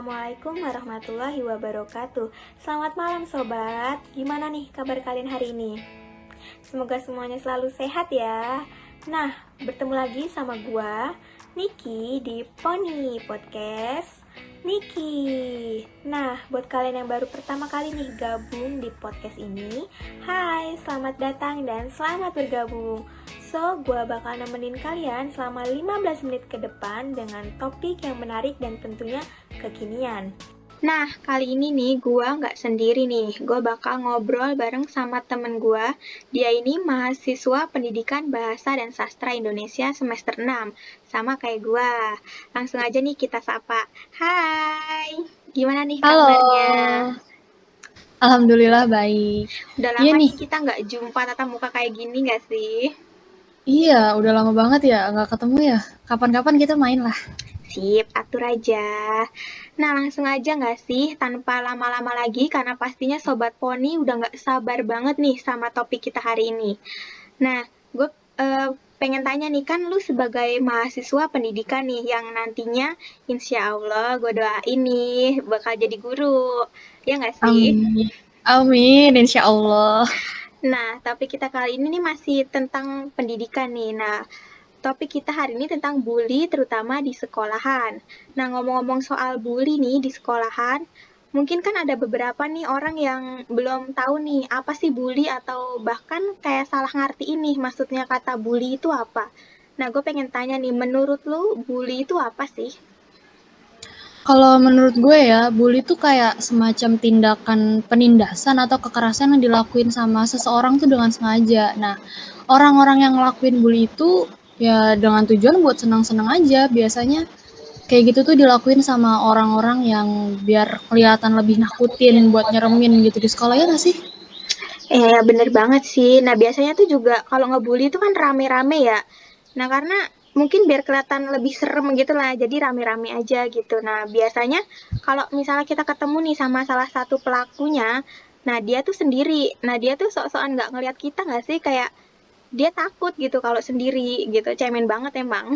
Assalamualaikum warahmatullahi wabarakatuh. Selamat malam sobat. Gimana nih kabar kalian hari ini? Semoga semuanya selalu sehat ya. Nah, bertemu lagi sama gua Niki di Pony Podcast Niki. Nah, buat kalian yang baru pertama kali nih gabung di podcast ini, hai, selamat datang dan selamat bergabung. So, gue bakal nemenin kalian selama 15 menit ke depan dengan topik yang menarik dan tentunya kekinian. Nah, kali ini nih gue nggak sendiri nih. Gue bakal ngobrol bareng sama temen gue. Dia ini mahasiswa Pendidikan Bahasa dan Sastra Indonesia semester 6. Sama kayak gue. Langsung aja nih kita sapa. Hai, gimana nih Halo, kabarnya? alhamdulillah baik. Udah Iya lama nih, nih kita nggak jumpa tatap muka kayak gini nggak sih? iya udah lama banget ya nggak ketemu ya. Kapan-kapan kita main lah. Sip, atur aja. Nah, langsung aja nggak sih, tanpa lama-lama lagi, karena pastinya Sobat Poni udah nggak sabar banget nih sama topik kita hari ini. Nah, gue pengen tanya nih, kan lu sebagai mahasiswa pendidikan nih, yang nantinya insya Allah gue doain nih bakal jadi guru. Ya nggak sih? Amin, amin, insya Allah. Nah, tapi kita kali ini nih masih tentang pendidikan nih. Nah, topik kita hari ini tentang bully terutama di sekolahan. Nah, ngomong-ngomong soal bully nih di sekolahan, mungkin kan ada beberapa nih orang yang belum tahu nih apa sih bully atau bahkan kayak salah ngerti ini maksudnya kata bully itu apa. Nah, gue pengen tanya nih, menurut lu bully itu apa sih? Kalau menurut gue ya, bully tuh kayak semacam tindakan penindasan atau kekerasan yang dilakuin sama seseorang tuh dengan sengaja. Nah, orang-orang yang ngelakuin bully itu ya dengan tujuan buat senang-senang aja. Biasanya kayak gitu tuh dilakuin sama orang-orang yang biar kelihatan lebih nakutin buat nyeremin gitu di sekolah ya nggak sih? Bener banget sih. Nah, biasanya tuh juga kalau ngebully itu kan rame-rame ya. Nah, karena mungkin biar kelihatan lebih serem gitu lah, jadi rame-rame aja gitu. Nah, biasanya kalau misalnya kita ketemu nih sama salah satu pelakunya, nah dia tuh sendiri. Nah, dia tuh sok-sokan nggak ngeliat kita nggak sih? Kayak dia takut gitu kalau sendiri gitu. Cemen banget emang.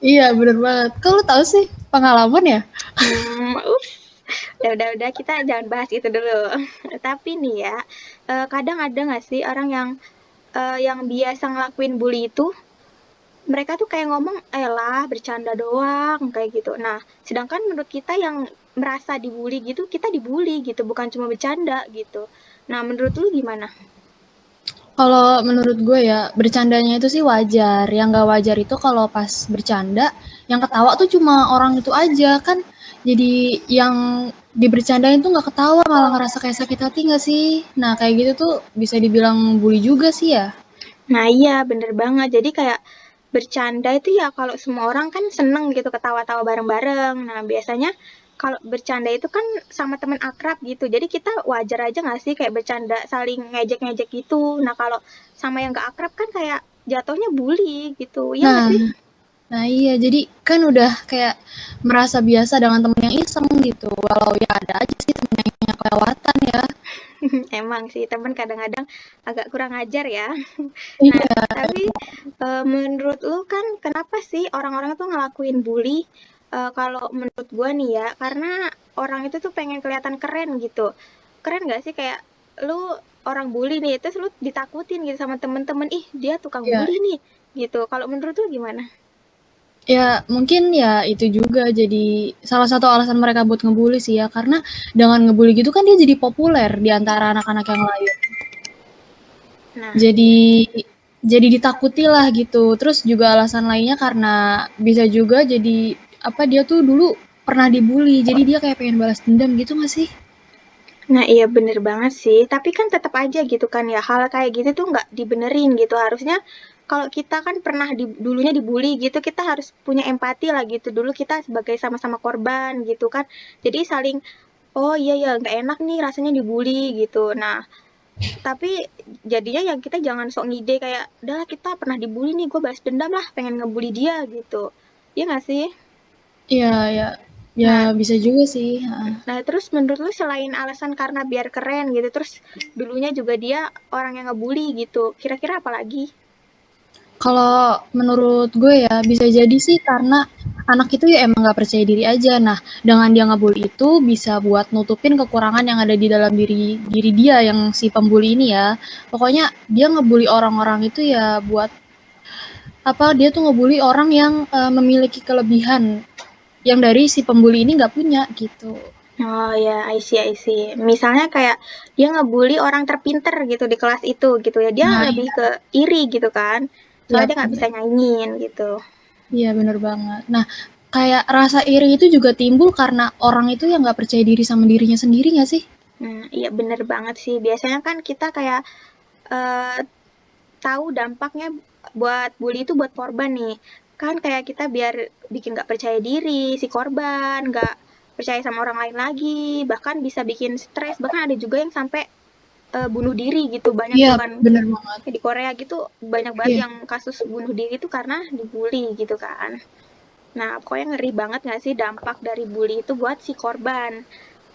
Iya, bener banget. Kok lu tahu sih pengalaman ya? Ups. Udah, kita jangan bahas itu dulu. Tapi nih ya, kadang ada nggak sih orang yang biasa ngelakuin bully itu, mereka tuh kayak ngomong, "Elah, bercanda doang," kayak gitu. Nah, sedangkan menurut kita yang merasa dibully gitu, kita dibully gitu, bukan cuma bercanda gitu. Nah, menurut lu gimana? Kalau menurut gue ya, bercandanya itu sih wajar. Yang nggak wajar itu kalau pas bercanda, yang ketawa tuh cuma orang itu aja kan. Jadi yang dibercandain tuh nggak ketawa, malah ngerasa kayak sakit hati nggak sih? Nah kayak gitu tuh bisa dibilang bully juga sih ya. Nah, iya, bener banget. Jadi kayak bercanda itu ya kalau semua orang kan seneng gitu ketawa-tawa bareng-bareng. Nah, biasanya kalau bercanda itu kan sama teman akrab gitu. Jadi kita wajar aja nggak sih kayak bercanda saling ngejek-ngejek gitu. Nah, kalau sama yang nggak akrab kan kayak jatuhnya bully gitu. Iya nggak Nah, sih? nah iya jadi kan udah kayak merasa biasa dengan temen yang iseng gitu. Walau ya ada aja sih temen yang kelewatan ya. Emang sih temen kadang-kadang agak kurang ajar ya. Nah, Iya. tapi menurut lu kan kenapa sih orang-orang tuh ngelakuin bully? Kalau menurut gua nih ya, karena orang itu tuh pengen kelihatan keren gitu. Keren nggak sih kayak lu orang bully nih, terus lu ditakutin gitu sama temen-temen, ih dia tukang Ya, bully nih, gitu. Kalau menurut lu gimana? ya mungkin ya itu juga jadi salah satu alasan mereka buat ngebully sih ya, karena dengan ngebully gitu kan dia jadi populer di antara anak-anak yang lain. Nah, Jadi ditakuti lah gitu. Terus juga alasan lainnya karena bisa juga jadi apa dia tuh dulu pernah dibully, jadi dia kayak pengen balas dendam gitu nggak sih? nah, iya bener banget sih. Tapi kan tetap aja gitu kan ya, hal kayak gitu tuh nggak dibenerin gitu. Harusnya kalau kita kan pernah dulunya dibully gitu, kita harus punya empati lah gitu. Dulu kita sebagai sama-sama korban gitu kan. Jadi saling, oh iya ya nggak enak nih rasanya dibully gitu. Nah, tapi jadinya yang kita jangan sok ngide kayak, udah kita pernah dibully nih, gue balas dendam lah, pengen ngebully dia gitu. Iya nggak sih? Iya, ya, ya Nah, bisa juga sih. Heeh. Nah, terus menurut lu selain alasan karena biar keren gitu, terus dulunya juga dia orang yang ngebully gitu, kira-kira apa lagi? Kalau menurut gue ya, bisa jadi sih karena anak itu ya emang nggak percaya diri aja. Nah, dengan dia ngebully itu bisa buat nutupin kekurangan yang ada di dalam diri diri dia yang si pembuli ini ya. Pokoknya dia ngebully orang-orang itu ya buat apa? Dia tuh ngebully orang yang memiliki kelebihan yang dari si pembuli ini nggak punya gitu. Oh ya, I see. Misalnya kayak dia ngebully orang terpinter gitu di kelas itu gitu ya. Dia Nah, lebih ke iri gitu kan. iya, Soalnya dia nggak bisa nyanyiin gitu. iya bener banget. Nah, kayak rasa iri itu juga timbul karena orang itu yang nggak percaya diri sama dirinya sendiri nggak sih? Iya bener banget sih. Biasanya kan kita kayak eh, tahu dampaknya buat bully itu buat korban nih. Kan kayak kita biar bikin nggak percaya diri, si korban nggak percaya sama orang lain lagi, bahkan bisa bikin stres. Bahkan ada juga yang sampai bunuh diri gitu. Banyak Iya, tuh kan bener banget. di Korea gitu banyak banget Iya. yang kasus bunuh diri itu karena dibully gitu kan. Nah, pokoknya ngeri banget gak sih dampak dari bully itu buat si korban.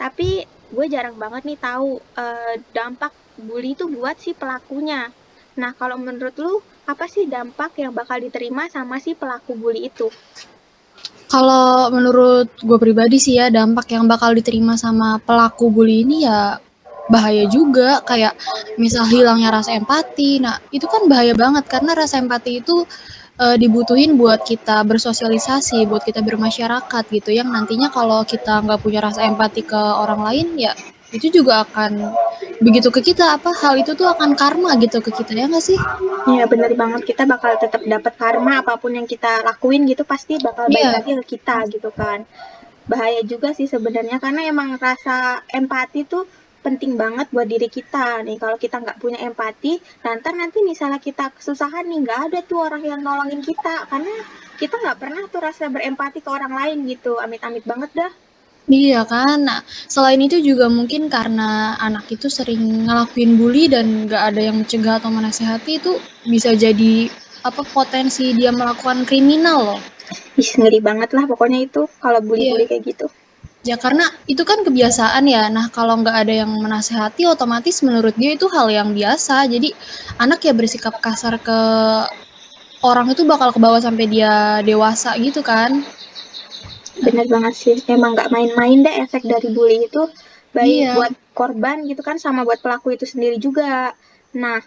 Tapi gue jarang banget nih tahu dampak bully itu buat si pelakunya. Nah, kalau menurut lu apa sih dampak yang bakal diterima sama si pelaku bully itu? Kalau menurut gue pribadi sih ya, dampak yang bakal diterima sama pelaku bully ini ya bahaya juga, kayak misal hilangnya rasa empati. Nah, itu kan bahaya banget karena rasa empati itu dibutuhin buat kita bersosialisasi, buat kita bermasyarakat gitu. Yang nantinya kalau kita nggak punya rasa empati ke orang lain, ya itu juga akan begitu ke kita apa hal itu tuh akan karma gitu ke kita ya nggak sih? Iya bener banget, kita bakal tetap dapat karma apapun yang kita lakuin gitu pasti bakal balik Iya, lagi ke kita gitu kan. Bahaya juga sih sebenarnya karena emang rasa empati tuh penting banget buat diri kita nih. Kalau kita nggak punya empati, nanti misalnya kita kesusahan nih, nggak ada tuh orang yang nolongin kita karena kita nggak pernah tuh rasa berempati ke orang lain gitu. Amit-amit banget dah. iya kan. Nah, selain itu juga mungkin karena anak itu sering ngelakuin bully dan nggak ada yang mencegah atau menasehati itu bisa jadi apa potensi dia melakukan kriminal loh. Ih, ngeri banget lah pokoknya itu kalau bully-bully Iya. kayak gitu. Ya karena itu kan kebiasaan ya. Nah kalau nggak ada yang menasehati otomatis menurut dia itu hal yang biasa. Jadi anak ya bersikap kasar ke orang itu bakal kebawa sampai dia dewasa gitu kan. Bener banget sih, emang nggak main-main deh efek dari bully itu, baik Iya. buat korban gitu kan, sama buat pelaku itu sendiri juga. Nah,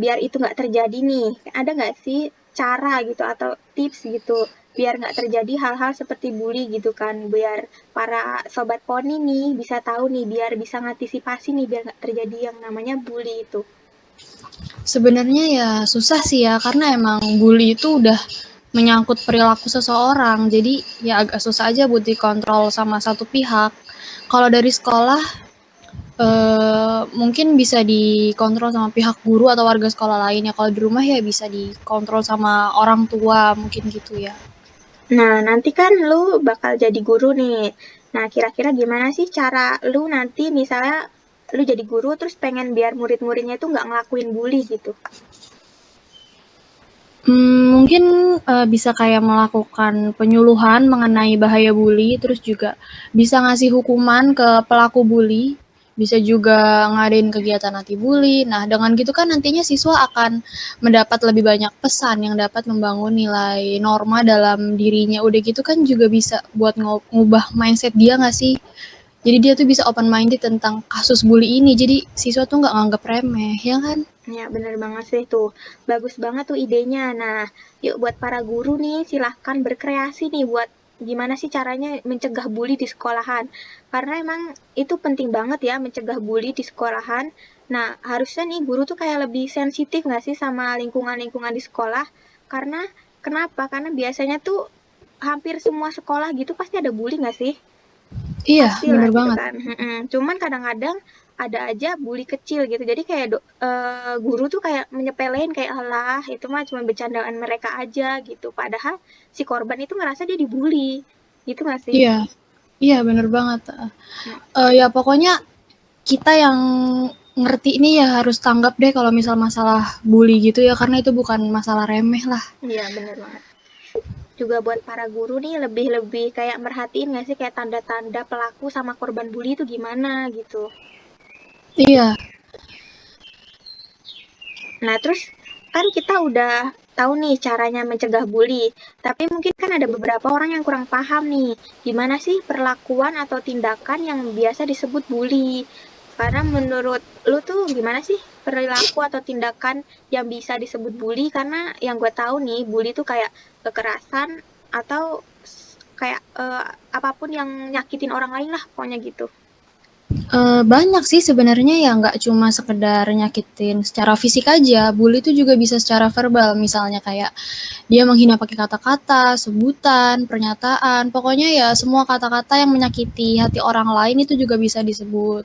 biar itu nggak terjadi nih, ada nggak sih cara gitu atau tips gitu, biar nggak terjadi hal-hal seperti bully gitu kan, biar para sobat poni nih bisa tahu nih, biar bisa ngantisipasi nih, biar nggak terjadi yang namanya bully itu. Sebenarnya ya susah sih ya karena emang bully itu udah menyangkut perilaku seseorang. Jadi ya agak susah aja buat dikontrol sama satu pihak. Kalau dari sekolah mungkin bisa dikontrol sama pihak guru atau warga sekolah lain ya. Kalau di rumah ya bisa dikontrol sama orang tua mungkin gitu ya. Nah, nanti kan lu bakal jadi guru nih. Nah, kira-kira gimana sih cara lu nanti misalnya lu jadi guru terus pengen biar murid-muridnya itu nggak ngelakuin bully gitu. Mungkin, bisa kayak melakukan penyuluhan mengenai bahaya bully, terus juga bisa ngasih hukuman ke pelaku bully, bisa juga ngadain kegiatan anti bully. Nah, dengan gitu kan nantinya siswa akan mendapat lebih banyak pesan yang dapat membangun nilai norma dalam dirinya. Udah gitu kan juga bisa buat ngubah mindset dia nggak sih? Jadi dia tuh bisa open minded tentang kasus bully ini, jadi siswa tuh nggak nganggep remeh, ya kan? Ya, bener banget sih tuh. Bagus banget tuh idenya. Nah, yuk buat para guru nih, silahkan berkreasi nih buat gimana sih caranya mencegah bully di sekolahan. Karena emang itu penting banget ya mencegah bully di sekolahan. Nah, harusnya nih guru tuh kayak lebih sensitif nggak sih sama lingkungan-lingkungan di sekolah. Karena kenapa? Karena biasanya tuh hampir semua sekolah gitu pasti ada bully nggak sih? Iya, Pastilah bener gitu banget. kan, cuman kadang-kadang ada aja bully kecil gitu, jadi kayak guru tuh kayak menyepelein kayak, "Alah, itu mah cuma bercandaan mereka aja," gitu. Padahal si korban itu ngerasa dia dibully, gitu nggak sih? Iya, iya bener banget. Nah, Ya pokoknya kita yang ngerti ini ya harus tanggap deh kalau misal masalah bully gitu ya, karena itu bukan masalah remeh lah. iya bener banget. Juga buat para guru nih lebih-lebih kayak merhatiin nggak sih kayak tanda-tanda pelaku sama korban bully itu gimana gitu. Iya, Nah, terus kan kita udah tahu nih caranya mencegah bully, tapi mungkin kan ada beberapa orang yang kurang paham nih, gimana sih perlakuan atau tindakan yang biasa disebut bully. Karena menurut lu tuh gimana sih perilaku atau tindakan yang bisa disebut bully? Karena yang gue tahu nih, bully tuh kayak kekerasan atau kayak apapun yang nyakitin orang lain lah, pokoknya gitu. Banyak sih sebenarnya ya, nggak cuma sekedar nyakitin secara fisik aja, bully itu juga bisa secara verbal, misalnya kayak dia menghina pakai kata-kata, sebutan, pernyataan, pokoknya ya semua kata-kata yang menyakiti hati orang lain itu juga bisa disebut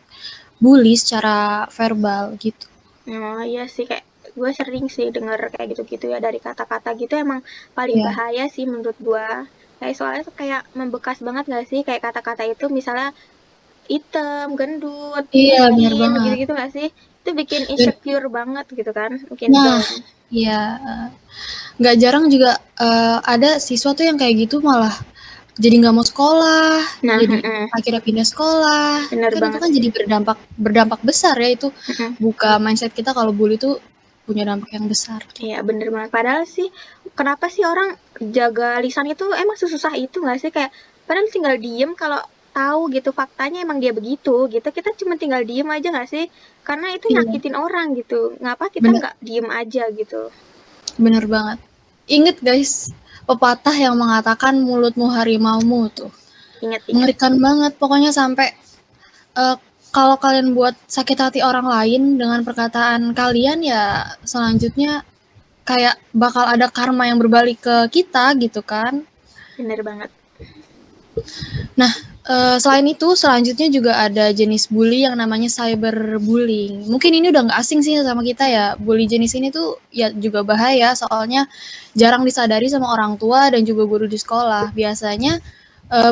bully secara verbal gitu. Oh iya sih, kayak gue sering sih denger kayak gitu-gitu ya, dari kata-kata gitu emang paling Iya, bahaya sih menurut gue. Kayak soalnya tuh kayak membekas banget gak sih kayak kata-kata itu, misalnya item, gendut, iya bener miskin, banget. gitu-gitu gak sih? Itu bikin Dan insecure banget gitu kan, bikin nah, down. iya, nggak jarang juga, ada siswa tuh yang kayak gitu malah jadi nggak mau sekolah, Nah, jadi akhirnya pindah sekolah, bener kan itu banget kan sih. jadi berdampak besar ya, itu buka mindset kita kalau bully itu punya dampak yang besar Iya gitu. bener banget. Padahal sih, kenapa sih orang jaga lisan itu emang sesusah itu nggak sih? Kayak padahal tinggal diem kalau tahu gitu faktanya emang dia begitu gitu. Kita cuma tinggal diem aja nggak sih? Karena itu Iya, nyakitin orang gitu. Ngapa kita bener nggak diem aja gitu? bener banget. Inget guys, pepatah yang mengatakan mulutmu harimaumu tuh. Ingat-ingat. Mengerikan banget, pokoknya sampai uh, kalau kalian buat sakit hati orang lain dengan perkataan kalian ya selanjutnya kayak bakal ada karma yang berbalik ke kita gitu kan. Bener banget. Nah, selain itu selanjutnya juga ada jenis bully yang namanya cyberbullying. Mungkin ini udah nggak asing sih sama kita ya. Bully jenis ini tuh ya juga bahaya soalnya jarang disadari sama orang tua dan juga guru di sekolah. Biasanya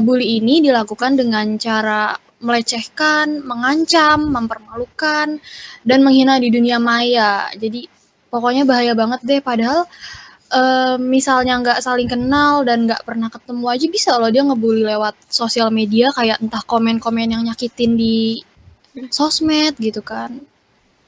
bully ini dilakukan dengan cara melecehkan, mengancam, mempermalukan, dan menghina di dunia maya. Jadi pokoknya bahaya banget deh. Padahal misalnya nggak saling kenal dan nggak pernah ketemu aja bisa loh dia ngebully lewat sosial media kayak entah komen-komen yang nyakitin di sosmed gitu kan.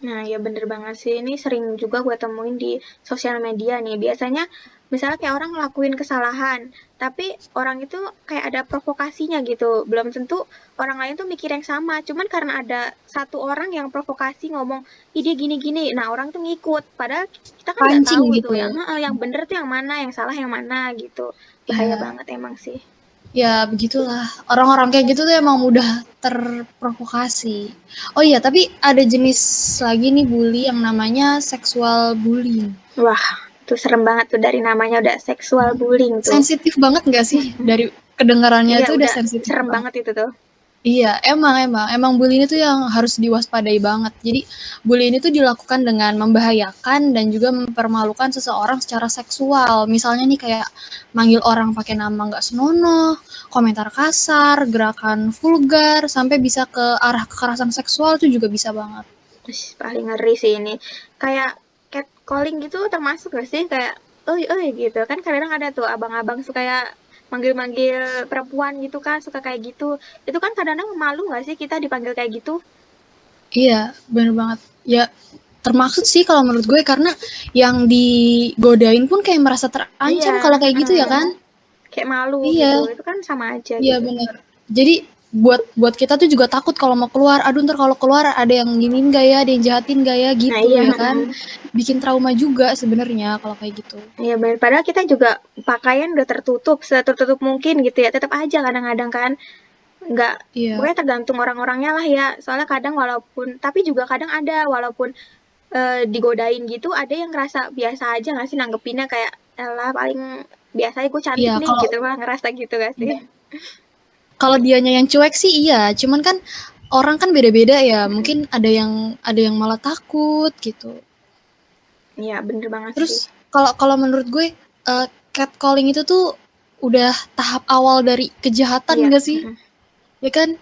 Nah, ya bener banget sih. Ini sering juga gue temuin di sosial media nih. Biasanya misalnya kayak orang ngelakuin kesalahan, tapi orang itu kayak ada provokasinya gitu. Belum tentu orang lain tuh mikir yang sama. Cuman karena ada satu orang yang provokasi ngomong, ih dia gini-gini. Nah, orang tuh ngikut. Padahal kita kan nggak Pancing tahu tuh gitu. yang bener tuh yang mana, yang salah yang mana gitu. Bahaya Ya, banget emang sih. ya begitulah. Orang-orang kayak gitu tuh emang mudah terprovokasi. Oh iya, tapi ada jenis lagi nih bully yang namanya sexual bullying. Wah, tuh serem banget tuh dari namanya udah seksual bullying tuh. Sensitif banget gak sih dari kedengarannya Iya, tuh udah udah sensitif serem banget. banget itu tuh. Iya, emang bully ini tuh yang harus diwaspadai banget. Jadi, bully ini tuh dilakukan dengan membahayakan dan juga mempermalukan seseorang secara seksual. Misalnya nih kayak manggil orang pakai nama nggak senonoh, komentar kasar, gerakan vulgar, sampai bisa ke arah kekerasan seksual tuh juga bisa banget. Paling ngeri sih ini. Kayak catcalling gitu termasuk gak sih? Kayak, oi, gitu. Kan kadang ada tuh abang-abang suka kayak manggil-manggil perempuan gitu kan, suka kayak gitu. Itu kan kadang-kadang malu gak sih kita dipanggil kayak gitu? Iya, bener banget. Ya, termaksud sih kalau menurut gue karena yang digodain pun kayak merasa Iya, terancam kalau kayak gitu ya kan? kayak malu gitu. Iya, Itu kan sama aja iya gitu. benar. Jadi buat buat kita tuh juga takut kalau mau keluar. Aduh ntar kalau keluar ada yang giniin gak ya, ada yang jahatin gak ya Nah gitu iya, ya kan. Bikin trauma juga sebenarnya kalau kayak gitu. iya bener. Padahal kita juga pakaian udah tertutup, setertutup mungkin gitu ya. Tetap aja kadang-kadang kan nggak, Iya, pokoknya tergantung orang-orangnya lah ya. Soalnya kadang walaupun, tapi juga kadang ada walaupun digodain gitu, ada yang ngerasa biasa aja nggak sih nanggepinnya, kayak elah paling biasanya gue cantik iya nih kalau gitu, malah ngerasa gitu gak sih? iya. Kalau dianya yang cuek sih iya, cuman kan orang kan beda-beda ya. Mungkin ada yang malah takut gitu. Iya bener banget Terus sih. kalau kalau menurut gue catcalling itu tuh udah tahap awal dari kejahatan Iya, gak sih? Ya kan?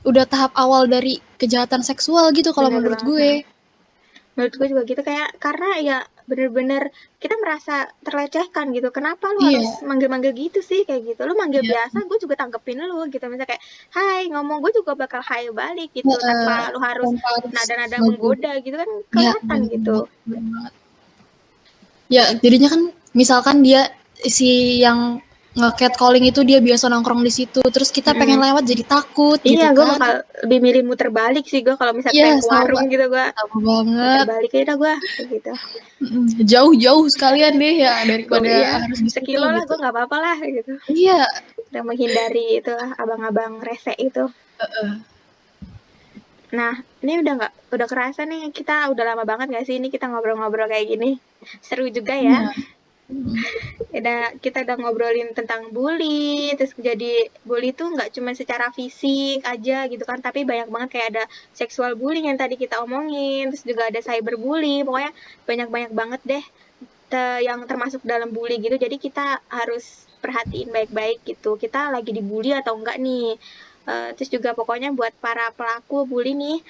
Udah tahap awal dari kejahatan seksual gitu kalau bener menurut banget. gue. Menurut gue juga gitu, kayak karena ya bener-bener kita merasa terlecehkan gitu. Kenapa lu Iya, harus manggil-manggil gitu sih kayak gitu? Lu manggil iya, biasa, gue juga tanggepin lu gitu. Misalnya kayak, hai, ngomong gue juga bakal hai balik gitu, tanpa lu harus tanpa harus nada-nada baju. menggoda gitu kan Iya, kelihatan bener gitu. banget, bener banget. Ya, jadinya kan misalkan dia si yang nge-catcalling itu dia biasa nongkrong di situ, terus kita pengen Mm-mm. lewat jadi takut Iya, gitu gue kan. bakal lebih milih muter balik sih gue kalau misalnya Iya, pengen ke warung gitu gue sama muter banget. balik aja dah gue kayak gitu. Jauh-jauh sekalian deh ya Gue daripada iya harus di situ sekilo lah gitu. gue nggak apa-apa lah gitu. Iya, Udah menghindari itulah abang-abang rese itu. Nah, ini udah kerasa nih kita udah lama banget gak sih ini kita ngobrol-ngobrol kayak gini. Seru juga ya. iya. Mhm. Kita udah ngobrolin tentang bully, terus jadi bully tuh nggak cuma secara fisik aja gitu kan, tapi banyak banget kayak ada seksual bullying yang tadi kita omongin, terus juga ada cyberbully, pokoknya banyak-banyak banget deh yang termasuk dalam bully gitu. Jadi kita harus perhatiin baik-baik gitu. Kita lagi dibully atau enggak nih. Terus juga pokoknya buat para pelaku bully nih,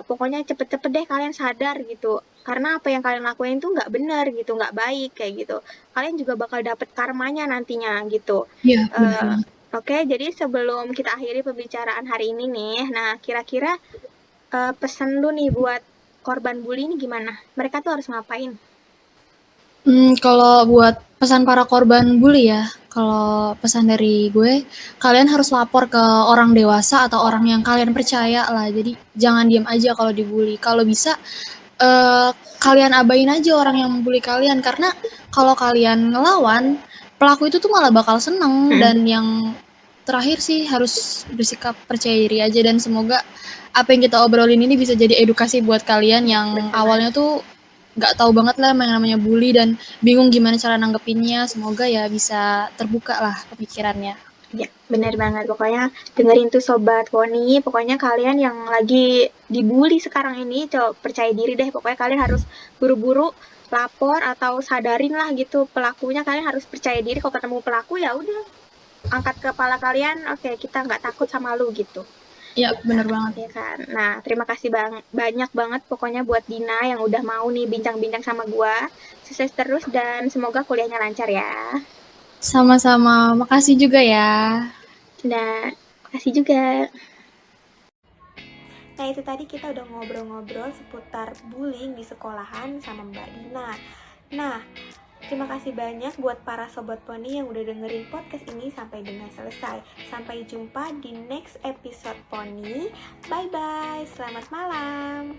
pokoknya cepet-cepet deh kalian sadar gitu. Karena apa yang kalian lakuin tuh nggak benar gitu, nggak baik kayak gitu. Kalian juga bakal dapet karmanya nantinya gitu. Iya, bener Eh, banget. Oke, jadi sebelum kita akhiri pembicaraan hari ini nih, nah kira-kira pesan lu nih buat korban bully ini gimana? Mereka tuh harus ngapain? Kalau buat pesan para korban bully ya, kalau pesan dari gue, kalian harus lapor ke orang dewasa atau orang yang kalian percaya lah. Jadi jangan diam aja kalau dibully. Kalau bisa kalian abain aja orang yang membuli kalian karena kalau kalian ngelawan, pelaku itu tuh malah bakal seneng Mm-mm. dan yang terakhir sih harus bersikap percaya diri aja dan semoga apa yang kita obrolin ini bisa jadi edukasi buat kalian yang Benar. awalnya tuh nggak tahu banget lah yang namanya bully dan bingung gimana cara nanggepinnya. Semoga ya bisa terbuka lah pemikirannya. Ya, benar banget. Pokoknya dengerin tuh Sobat Poni. Pokoknya kalian yang lagi dibully sekarang ini, coba percaya diri deh. Pokoknya kalian harus buru-buru lapor atau sadarin lah gitu pelakunya. Kalian harus percaya diri. Kalau ketemu pelaku ya udah angkat kepala kalian. Oke, kita nggak takut sama lu gitu. Ya, bener banget. Ya kan. Nah, terima kasih banyak banget pokoknya buat Dina yang udah mau nih bincang-bincang sama gua. Sukses terus dan semoga kuliahnya lancar ya. Sama-sama. Makasih juga ya. Dan makasih juga. Nah itu tadi kita udah ngobrol-ngobrol seputar bullying di sekolahan sama Mbak Dina. Nah, terima kasih banyak buat para Sobat Poni yang udah dengerin podcast ini sampai dengan selesai. Sampai jumpa di next episode Poni. Bye-bye, selamat malam.